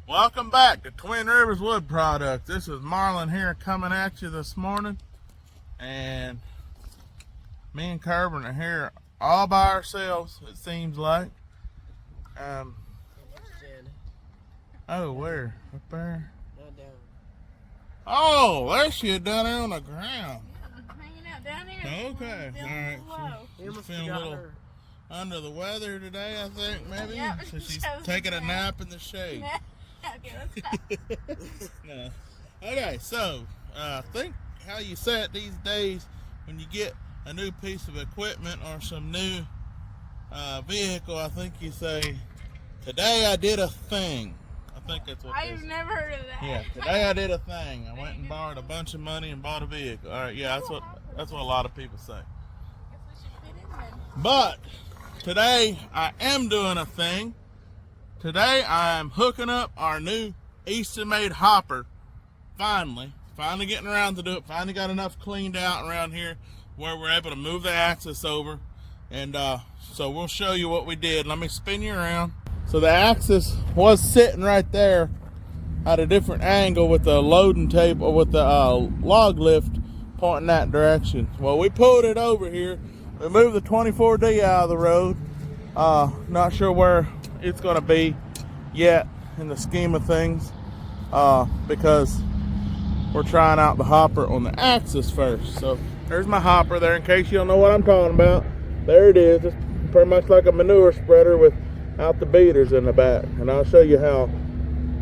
Welcome back to Twin Rivers Wood Products. This is Marlon here coming at you this morning, and me and Kervin are here all by ourselves, it seems like. Oh, where? Up there? Oh, there she is down there on the ground. Hanging out down here. Okay, alright. She's feeling a little under the weather today, I think, maybe. Yep, So she's taking a nap in the shade. Okay, let's stop. No. Okay, so think how you say it these days when you get a new piece of equipment or some new vehicle. I think you say, "Today I did a thing." I think that's what I've never heard of that. Yeah, today I did a thing. I went and borrowed a bunch of money and bought a vehicle. All right, yeah, that's what a lot of people say. Guess we should fit in then. But today I am doing a thing. Today I am hooking up our new Eastonmade hopper. Finally getting around to do it. Finally got enough cleaned out around here where we're able to move the axis over. And so we'll show you what we did. Let me spin you around. So the axis was sitting right there at a different angle with the loading table, or with the log lift pointing that direction. Well, we pulled it over here. We moved the 24D out of the road. Not sure where it's going to be yet in the scheme of things, because we're trying out the hopper on the axis first. So there's my hopper there, in case you don't know what I'm talking about. There it is. It's pretty much like a manure spreader without the beaters in the back, and I'll show you how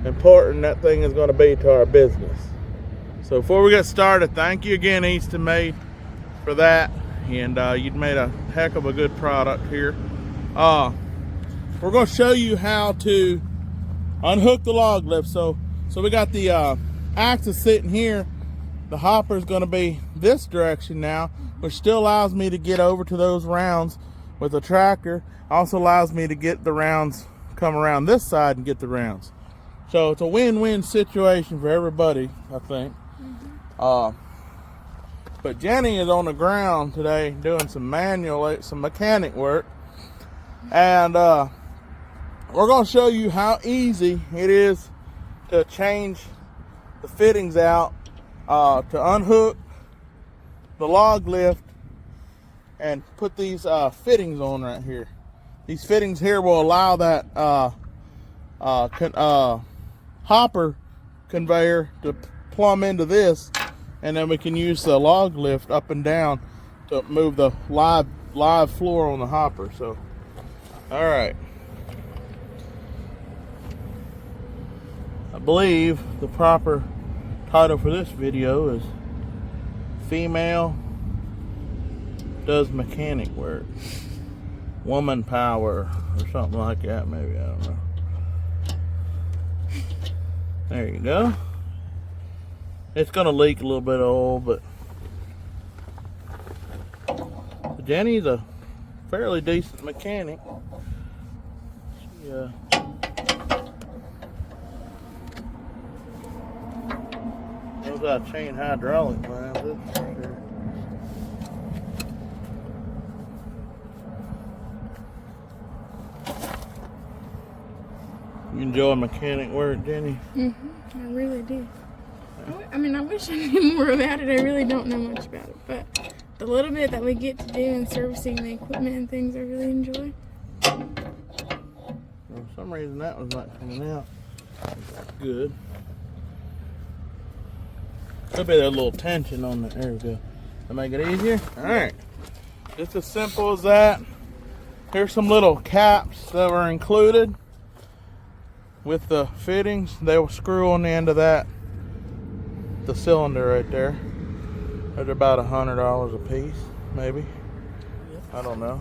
important that thing is going to be to our business. So before we get started, thank you again, Eastonmade, for that. And you've made a heck of a good product here. We're going to show you how to unhook the log lift. So we got the axis sitting here. The hopper is going to be this direction now, which still allows me to get over to those rounds with the tractor. Also allows me to get the rounds, come around this side and get the rounds. So it's a win-win situation for everybody, I think. But Jenny is on the ground today doing some mechanic work. And we're going to show you how easy it is to change the fittings out, to unhook the log lift and put these fittings on right here. These fittings here will allow that hopper conveyor to plumb into this, and then we can use the log lift up and down to move the live floor on the hopper. So, all right. I believe the proper title for this video is Female Does Mechanic Work. Woman Power or something like that, maybe, I don't know. There you go. It's gonna leak a little bit of oil, but Jenny's a fairly decent mechanic. She knows how to chain hydraulic lines, that's for sure. You enjoy mechanic work, Jenny? I really do. I mean, I wish I knew more about it. I really don't know much about it, but the little bit that we get to do in servicing the equipment and things, I really enjoy. For some reason, that was not coming out. That's good. Could be that little tension on the, there we go. To make it easier. All right, just as simple as that. Here's some little caps that were included with the fittings. They will screw on the end of that, the cylinder right there. They're about $100 a piece, maybe. I don't know.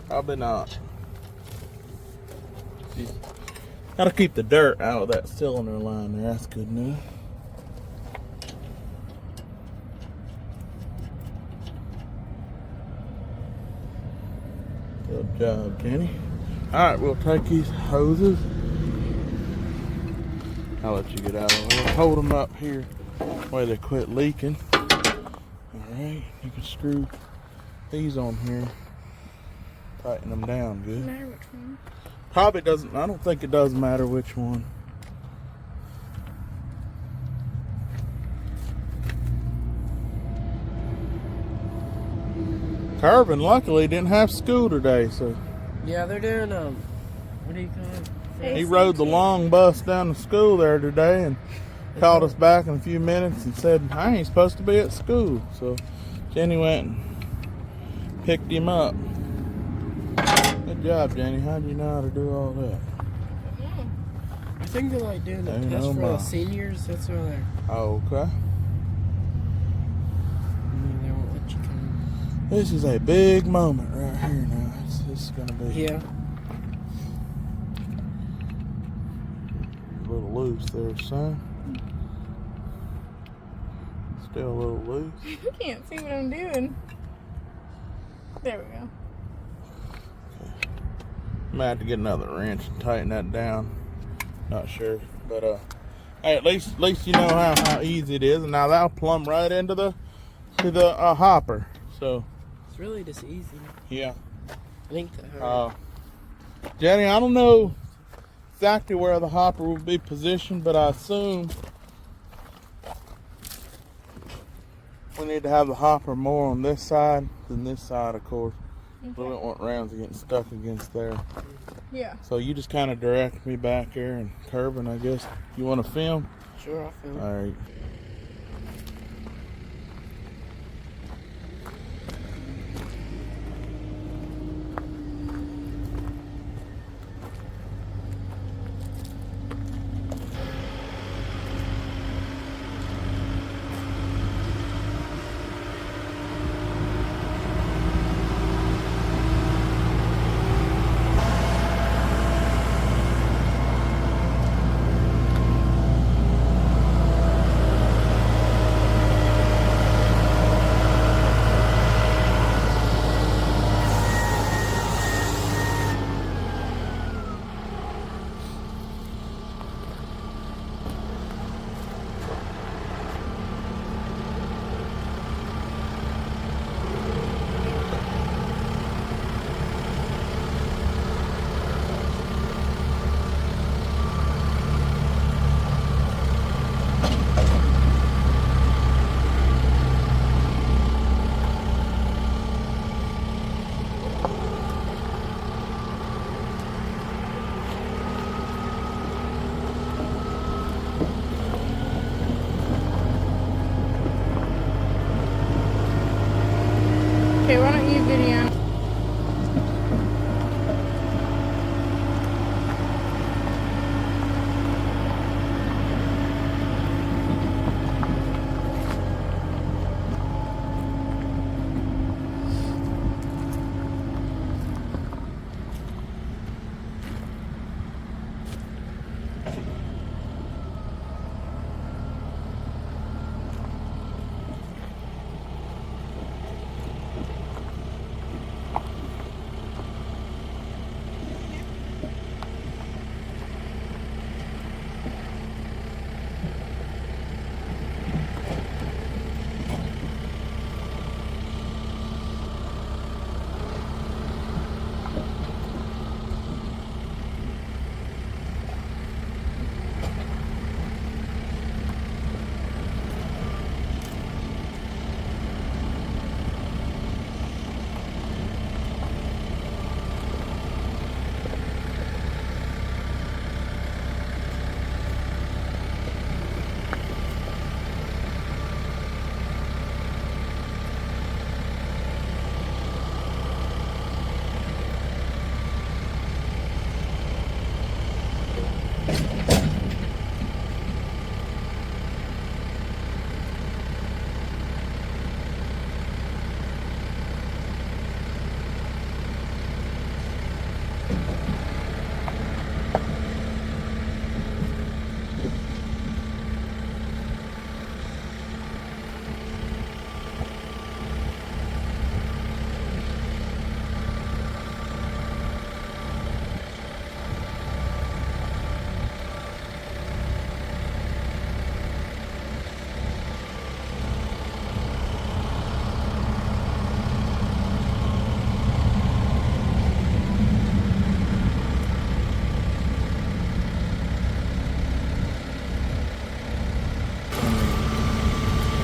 Probably not. Gotta keep the dirt out of that cylinder line there. That's good news. Good job, Jenny. All right, we'll take these hoses. I'll let you get out of the way. Hold them up here where they quit leaking. Alright, you can screw these on here. Tighten them down good. Doesn't matter which one. Probably doesn't, I don't think it does matter which one. Curvin luckily didn't have school today, so Yeah, they're doing what do you call it? he rode the long bus down to school there today and called us back in a few minutes and said, I ain't supposed to be at school. So Jenny went and picked him up. Good job, Jenny. How do you know how to do all that? I think they're like doing the Ain't test no for the mind. seniors. That's why they're. Oh, okay. They won't let you come. This is a big moment right here now. This is going to be Yeah. a little loose there, son. Still a little loose. You can't see what I'm doing. There we go. Might have to get another wrench and tighten that down. Not sure, but hey, at least you know how easy it is, and now that'll plumb right into the hopper. So It's really just easy. yeah, I think the Jenny, I don't know exactly where the hopper will be positioned, but I assume we need to have the hopper more on this side than this side, of course. We don't want rounds getting stuck against there. Yeah. So you just kind of direct me back here and Curvin, I guess. You want to film? Sure, I'll film. All right. Okay, why don't you video?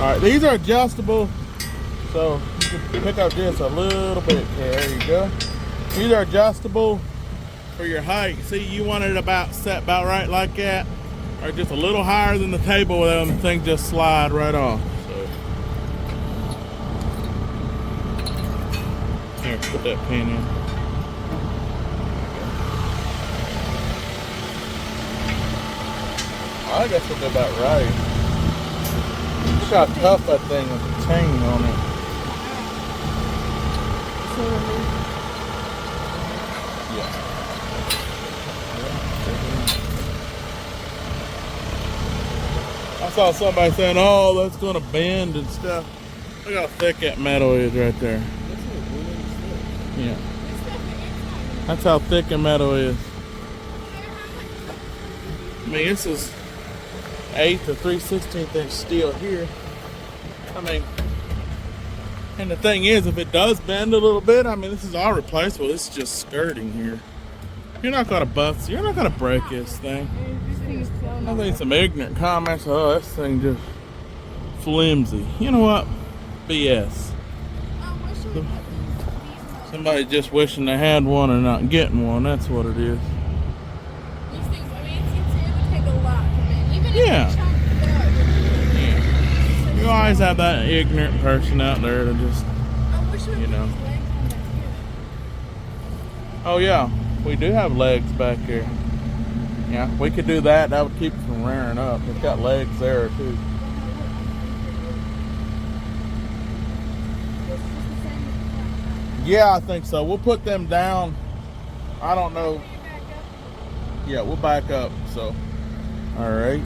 All right, these are adjustable, so you can pick up just a little bit. There you go. These are adjustable for your height. See, you want it about set about right like that, or just a little higher than the table with them things just slide right off. So here, put that pin in. I guess we'll be about right. Look how tough that thing with the chain on it. Yeah. I saw somebody saying, "Oh, that's gonna bend and stuff." Look how thick that metal is right there. Yeah. That's how thick the metal is. I mean, this is 1/8 to 3/16 inch steel here. I mean, and the thing is, if it does bend a little bit, I mean, this is all replaceable. This is just skirting here. You're not gonna bust. You're not gonna break this thing. I think some ignorant comments. Oh, this thing just flimsy. You know what? BS. Somebody just wishing they had one and not getting one. That's what it is. These things, I mean, it would take a lot for me. Even if Yeah. you chunked it up. Yeah. You always have that ignorant person out there to just, I wish we you know. put these legs on that too. Oh yeah, we do have legs back here. Yeah, we could do that. That would keep it from rearing up. It's got legs there too. Yeah, I think so. We'll put them down. I don't know. Yeah, we'll back up. So, all right.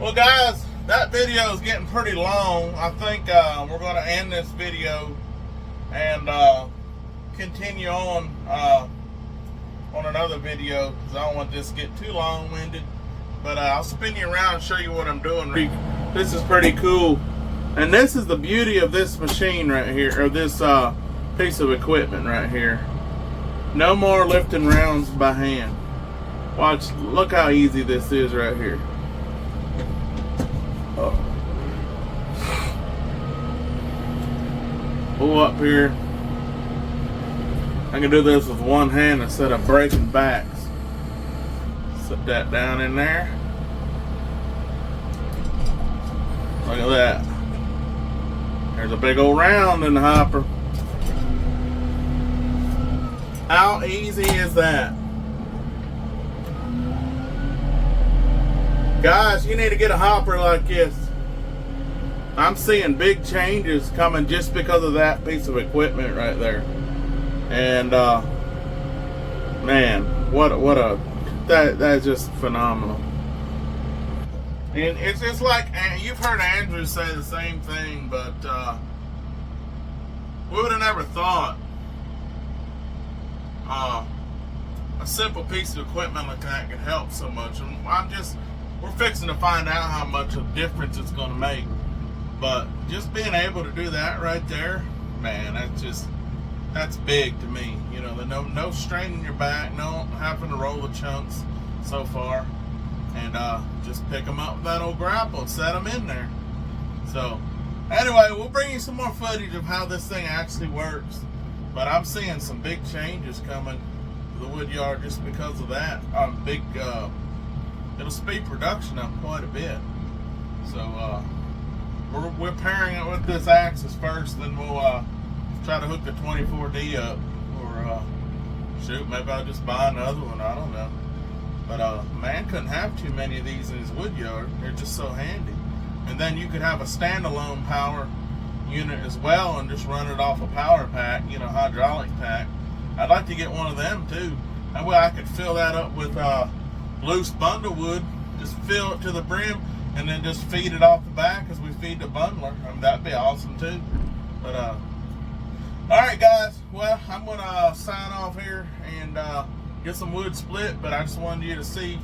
Well, guys, that video is getting pretty long. I think we're going to end this video and continue on another video because I don't want this to get too long-winded. But I'll spin you around and show you what I'm doing. This is pretty cool. And this is the beauty of this machine right here, or this piece of equipment right here. No more lifting rounds by hand. Watch, look how easy this is right here. Oh. Pull up here. I can do this with one hand instead of breaking backs. Set that down in there. Look at that. There's a big old round in the hopper. How easy is that? Guys, you need to get a hopper like this. I'm seeing big changes coming just because of that piece of equipment right there. And man, that's just phenomenal. And it's just like, you've heard Andrew say the same thing, but we would have never thought a simple piece of equipment like that could help so much. And we're fixing to find out how much of a difference it's going to make. But just being able to do that right there, man, that's big to me. You know, no strain in your back, no having to roll the chunks so far. And just pick them up with that old grapple and set them in there. So, anyway, we'll bring you some more footage of how this thing actually works. But I'm seeing some big changes coming to the wood yard just because of that. It'll speed production up quite a bit. So, we're pairing it with this axis first, then we'll try to hook the 24D up. Or, shoot, maybe I'll just buy another one. I don't know. But man couldn't have too many of these in his wood yard. They're just so handy. And then you could have a standalone power unit as well and just run it off a power pack, you know, hydraulic pack. I'd like to get one of them too. That way I could fill that up with loose bundle wood, just fill it to the brim, and then just feed it off the back as we feed the bundler. I mean, that'd be awesome too. But all right, guys. Well, I'm gonna sign off here and get some wood split, but I just wanted you to see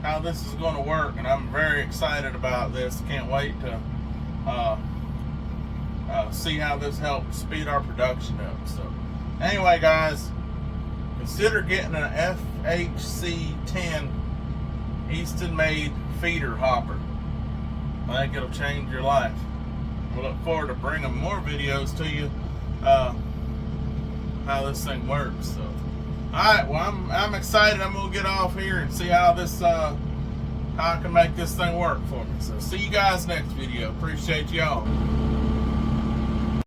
how this is going to work, and I'm very excited about this. Can't wait to see how this helps speed our production up. So anyway, guys, consider getting an FHC10 Eastonmade feeder hopper. I think it'll change your life. We look forward to bringing more videos to you how this thing works. So alright, well, I'm excited. I'm going to get off here and see how how I can make this thing work for me. So see you guys next video. Appreciate y'all.